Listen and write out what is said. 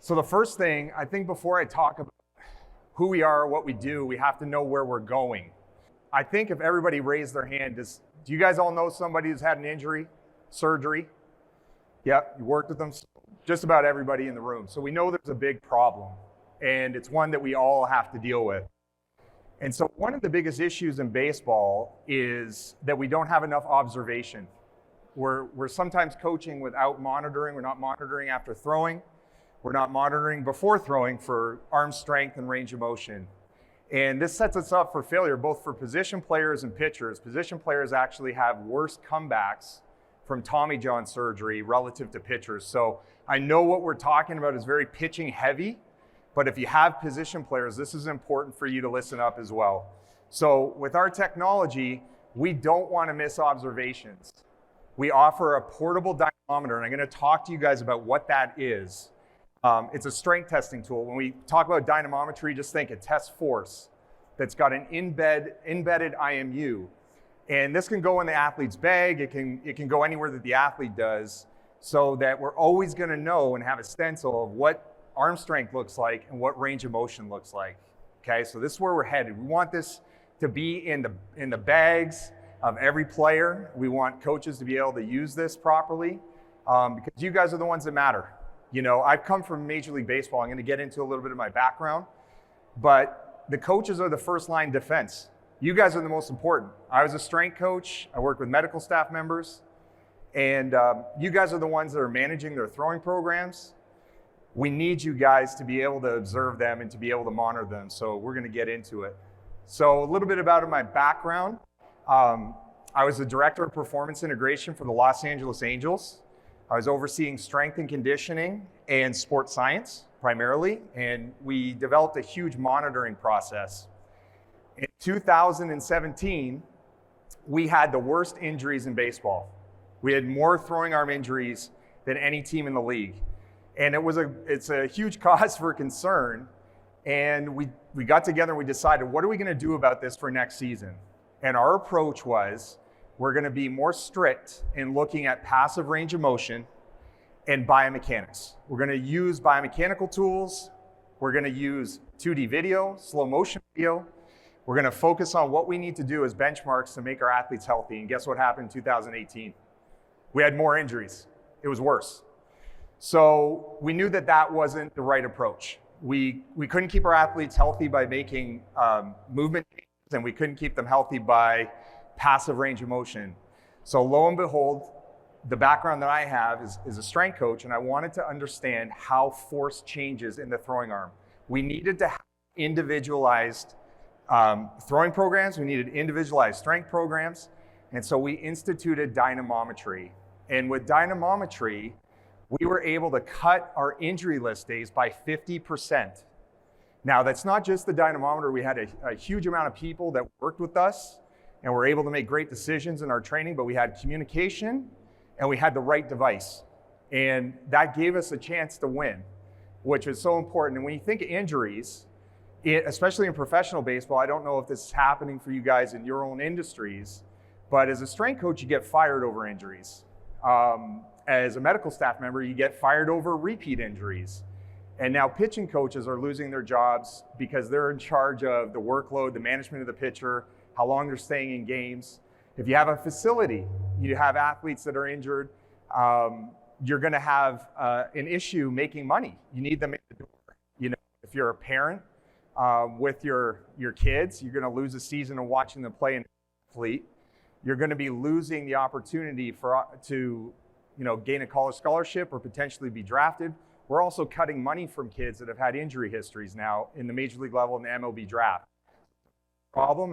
So the first thing, I think before I talk about who we are, what we do, we have to know where we're going. I think if everybody raised their hand, do you guys all know somebody who's had an injury, surgery? Yeah, you worked with them, just about everybody in the room. So we know there's a big problem, and it's one that we all have to deal with. And so one of the biggest issues in baseball is that we don't have enough observation. We're sometimes coaching without monitoring. We're not monitoring after throwing. We're not monitoring before throwing for arm strength and range of motion. And this sets us up for failure, both for position players and pitchers. Position players actually have worse comebacks from Tommy John surgery relative to pitchers. So I know what we're talking about is very pitching heavy, but if you have position players, this is important for you to listen up as well. So with our technology, we don't want to miss observations. We offer a portable dynamometer, and I'm going to talk to you guys about what that is. It's a strength testing tool. When we talk about dynamometry, just think it tests force that's got an embedded IMU. And this can go in the athlete's bag. It can go anywhere that the athlete does, so that we're always going to know and have a stencil of what arm strength looks like and what range of motion looks like. Okay, so this is where we're headed. We want this to be in the bags of every player. We want coaches to be able to use this properly, because you guys are the ones that matter. You know, I've come from Major League Baseball. I'm going to get into a little bit of my background, but the coaches are the first line defense. You guys are the most important. I was a strength coach. I work with medical staff members, and you guys are the ones that are managing their throwing programs. We need you guys to be able to observe them and to be able to monitor them. So we're going to get into it. So a little bit about my background. I was the director of performance integration for the Los Angeles Angels. I was overseeing strength and conditioning and sports science primarily, and we developed a huge monitoring process. In 2017, we had the worst injuries in baseball. We had more throwing arm injuries than any team in the league. And it's a huge cause for concern. And we got together and we decided, what are we gonna do about this for next season? And our approach was, we're going to be more strict in looking at passive range of motion and biomechanics. We're going to use biomechanical tools. We're going to use 2D video, slow motion video. We're going to focus on what we need to do as benchmarks to make our athletes healthy. And guess what happened in 2018? We had more injuries. It was worse. So we knew that that wasn't the right approach. We couldn't keep our athletes healthy by making movement changes, and we couldn't keep them healthy by passive range of motion. So lo and behold, the background that I have is a strength coach, and I wanted to understand how force changes in the throwing arm. We needed to have individualized throwing programs. We needed individualized strength programs. And so we instituted dynamometry. And with dynamometry, we were able to cut our injury list days by 50%. Now, that's not just the dynamometer. We had a huge amount of people that worked with us and were able to make great decisions in our training, but we had communication and we had the right device. And that gave us a chance to win, which is so important. And when you think of injuries, especially in professional baseball, I don't know if this is happening for you guys in your own industries, but as a strength coach, you get fired over injuries. As a medical staff member, you get fired over repeat injuries. And now pitching coaches are losing their jobs because they're in charge of the workload, the management of the pitcher, how long they're staying in games. If you have a facility, you have athletes that are injured, you're gonna have an issue making money. You need them in the door. You know, if you're a parent with your kids, you're gonna lose a season of watching them play in athlete. You're gonna be losing the opportunity to gain a college scholarship or potentially be drafted. We're also cutting money from kids that have had injury histories now in the major league level and the MLB draft. Problem.